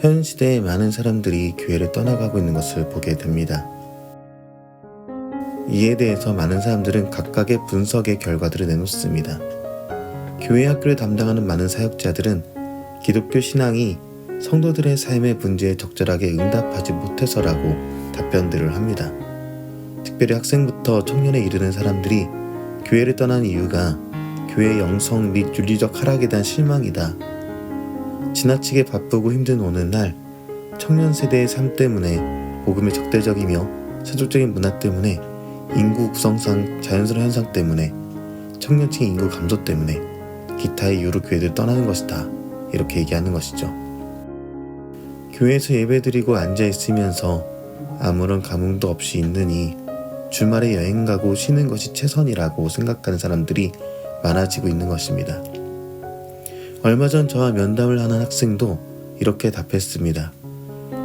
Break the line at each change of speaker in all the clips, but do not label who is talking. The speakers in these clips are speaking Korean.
현 시대에 많은 사람들이 교회를 떠나가고 있는 것을 보게 됩니다. 이에 대해서 많은 사람들은 각각의 분석의 결과들을 내놓습니다. 교회 학교를 담당하는 많은 사역자들은 기독교 신앙이 성도들의 삶의 문제에 적절하게 응답하지 못해서라고 답변들을 합니다. 특별히 학생부터 청년에 이르는 사람들이 교회를 떠난 이유가 교회의 영성 및 윤리적 하락에 대한 실망이다. 지나치게 바쁘고 힘든 오늘날 청년 세대의 삶 때문에 복음의 적대적이며 세속적인 문화 때문에 인구 구성상 자연스러운 현상 때문에 청년층 인구 감소 때문에 기타의 이유로 교회를 떠나는 것이다. 이렇게 얘기하는 것이죠. 교회에서 예배드리고 앉아있으면서 아무런 감흥도 없이 있느니 주말에 여행 가고 쉬는 것이 최선이라고 생각하는 사람들이 많아지고 있는 것입니다. 얼마 전 저와 면담을 하는 학생도 이렇게 답했습니다.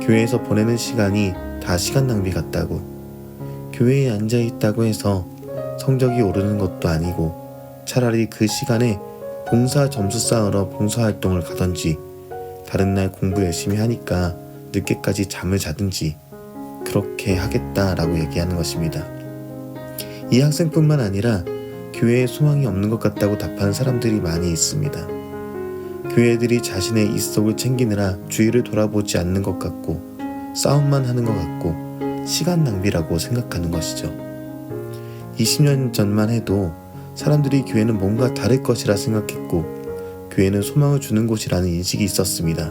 교회에서 보내는 시간이 다 시간 낭비 같다고. 교회에 앉아있다고 해서 성적이 오르는 것도 아니고 차라리 그 시간에 봉사 점수 쌓으러 봉사활동을 가던지 다른 날 공부 열심히 하니까 늦게까지 잠을 자든지 그렇게 하겠다라고 얘기하는 것입니다. 이 학생뿐만 아니라 교회에 소망이 없는 것 같다고 답하는 사람들이 많이 있습니다. 교회들이 자신의 입속을 챙기느라 주위를 돌아보지 않는 것 같고 싸움만 하는 것 같고 시간 낭비라고 생각하는 것이죠. 20년 전만 해도 사람들이 교회는 뭔가 다를 것이라 생각했고 교회는 소망을 주는 곳이라는 인식이 있었습니다.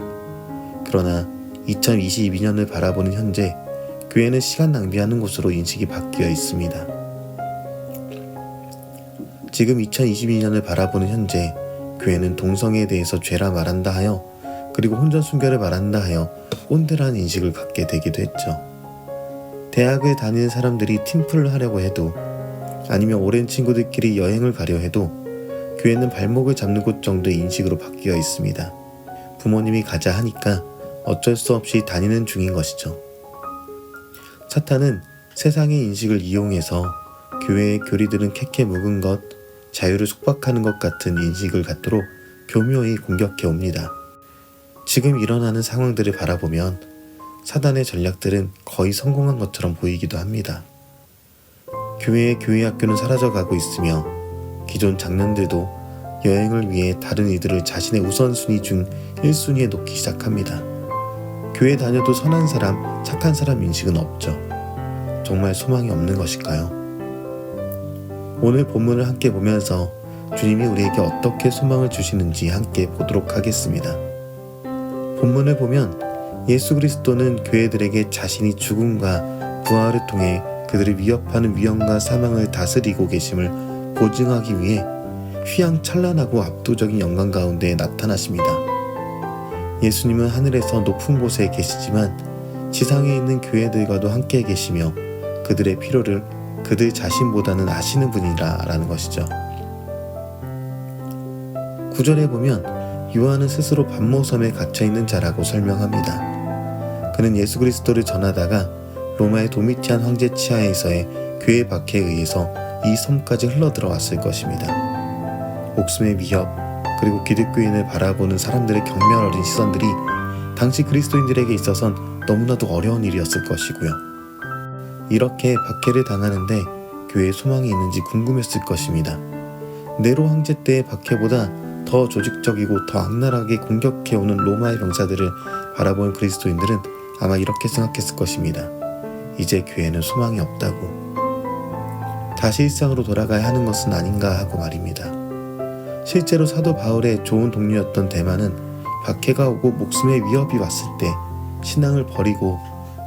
그러나 2022년을 바라보는 현재 교회는 시간 낭비하는 곳으로 인식이 바뀌어 있습니다. 지금 2022년을 바라보는 현재 교회는 동성애에 대해서 죄라 말한다 하여 그리고 혼전 순결을 말한다 하여 꼰대라는 인식을 갖게 되기도 했죠. 대학을 다니는 사람들이 팀플을 하려고 해도 아니면 오랜 친구들끼리 여행을 가려 해도 교회는 발목을 잡는 곳 정도의 인식으로 바뀌어 있습니다. 부모님이 가자 하니까 어쩔 수 없이 다니는 중인 것이죠. 사탄은 세상의 인식을 이용해서 교회의 교리들은 캐캐 묵은 것, 자유를 속박하는 것 같은 인식을 갖도록 교묘히 공격해 옵니다. 지금 일어나는 상황들을 바라보면 사단의 전략들은 거의 성공한 것처럼 보이기도 합니다. 교회의 교회학교는 사라져가고 있으며 기존 장년들도 여행을 위해 다른 이들을 자신의 우선순위 중 1순위에 놓기 시작합니다. 교회 다녀도 선한 사람, 착한 사람 인식은 없죠. 정말 소망이 없는 것일까요? 오늘 본문을 함께 보면서 주님이 우리에게 어떻게 소망을 주시는지 함께 보도록 하겠습니다. 본문을 보면 예수 그리스도는 교회들에게 자신이 죽음과 부활을 통해 그들을 위협하는 위험과 사망을 다스리고 계심을 보증하기 위해 휘황찬란하고 압도적인 영광 가운데 나타나십니다. 예수님은 하늘에서 높은 곳에 계시지만 지상에 있는 교회들과도 함께 계시며 그들의 필요를 그들 자신보다는 아시는 분이라 라는 것이죠. 9절에 보면 요한은 스스로 반모섬에 갇혀있는 자라고 설명합니다. 그는 예수 그리스도를 전하다가 로마의 도미티안 황제 치하에서의 교회 박해에 의해서 이 섬까지 흘러들어왔을 것입니다. 목숨의 위협 그리고 기독교인을 바라보는 사람들의 경멸 어린 시선들이 당시 그리스도인들에게 있어선 너무나도 어려운 일이었을 것이고요. 이렇게 박해를 당하는데 교회에 소망이 있는지 궁금했을 것입니다. 네로 황제 때의 박해보다 더 조직적이고 더 악랄하게 공격해오는 로마의 병사들을 바라본 그리스도인들은 아마 이렇게 생각했을 것입니다. 이제 교회는 소망이 없다고. 다시 일상으로 돌아가야 하는 것은 아닌가 하고 말입니다. 실제로 사도 바울의 좋은 동료였던 데마는 박해가 오고 목숨의 위협이 왔을 때 신앙을 버리고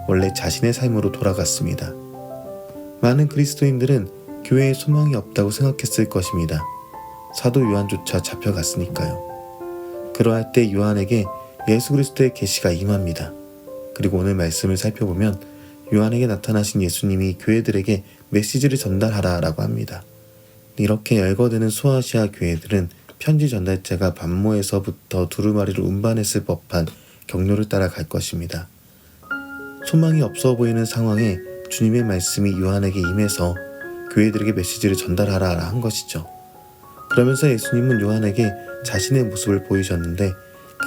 원래 자신의 삶으로 돌아갔습니다. 많은 그리스도인들은 교회에 소망이 없다고 생각했을 것입니다. 사도 요한조차 잡혀갔으니까요. 그러할 때 요한에게 예수 그리스도의 계시가 임합니다. 그리고 오늘 말씀을 살펴보면 요한에게 나타나신 예수님이 교회들에게 메시지를 전달하라 라고 합니다. 이렇게 열거되는 소아시아 교회들은 편지 전달자가 반모에서부터 두루마리를 운반했을 법한 경로를 따라 갈 것입니다. 소망이 없어 보이는 상황에 주님의 말씀이 요한에게 임해서 교회들에게 메시지를 전달하라 한 것이죠. 그러면서 예수님은 요한에게 자신의 모습을 보이셨는데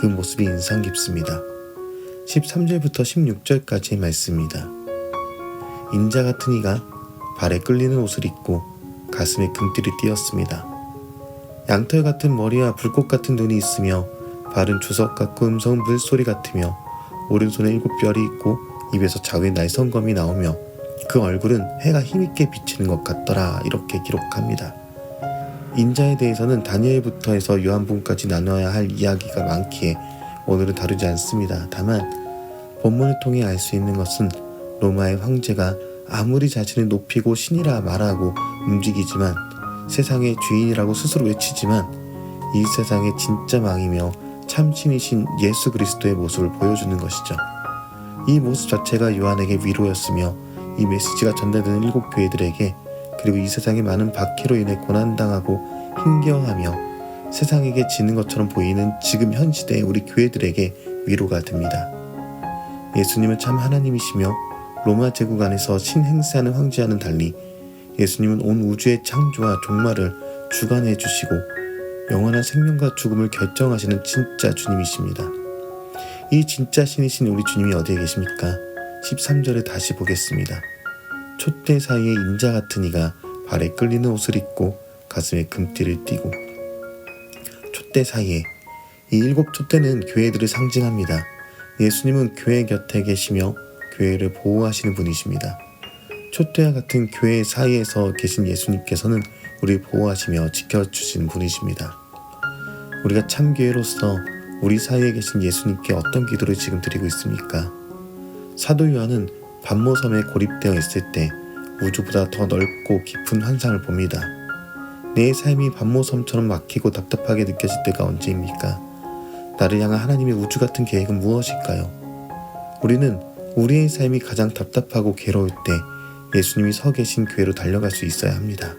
그 모습이 인상 깊습니다. 13절부터 16절까지의 말씀입니다. 인자 같은 이가 발에 끌리는 옷을 입고 가슴에 금띠를 띄었습니다. 양털 같은 머리와 불꽃 같은 눈이 있으며 발은 주석 같고 음성은 물소리 같으며 오른손에 7뼈리 있고 입에서 작은 날성검이 나오며 그 얼굴은 해가 힘있게 비치는 것 같더라. 이렇게 기록합니다. 인자에 대해서는 다니엘부터 해서 요한복음까지 나눠야 할 이야기가 많기에 오늘은 다루지 않습니다. 다만 본문을 통해 알 수 있는 것은 로마의 황제가 아무리 자신을 높이고 신이라 말하고 움직이지만 세상의 주인이라고 스스로 외치지만 이 세상의 진짜 왕이며 참신이신 예수 그리스도의 모습을 보여주는 것이죠. 이 모습 자체가 요한에게 위로였으며 이 메시지가 전달되는 7교회들에게 그리고 이 세상의 많은 박해로 인해 고난당하고 힘겨워하며 세상에게 지는 것처럼 보이는 지금 현 시대의 우리 교회들에게 위로가 됩니다. 예수님은 참 하나님이시며 로마 제국 안에서 신행세하는 황제와는 달리 예수님은 온 우주의 창조와 종말을 주관해 주시고 영원한 생명과 죽음을 결정하시는 진짜 주님이십니다. 이 진짜 신이신 우리 주님이 어디에 계십니까? 13절을 다시 보겠습니다. 촛대 사이에 인자 같은 이가 발에 끌리는 옷을 입고 가슴에 금띠를 띠고. 촛대 사이에, 이 7 촛대는 교회들을 상징합니다. 예수님은 교회 곁에 계시며 교회를 보호하시는 분이십니다. 촛대와 같은 교회 사이에서 계신 예수님께서는 우리를 보호하시며 지켜주시는 분이십니다. 우리가 참 교회로서 우리 사이에 계신 예수님께 어떤 기도를 지금 드리고 있습니까? 사도 요한은 반모섬에 고립되어 있을 때 우주보다 더 넓고 깊은 환상을 봅니다. 내 삶이 반모섬처럼 막히고 답답하게 느껴질 때가 언제입니까? 나를 향한 하나님의 우주 같은 계획은 무엇일까요? 우리는 우리의 삶이 가장 답답하고 괴로울 때 예수님이 서 계신 교회로 달려갈 수 있어야 합니다.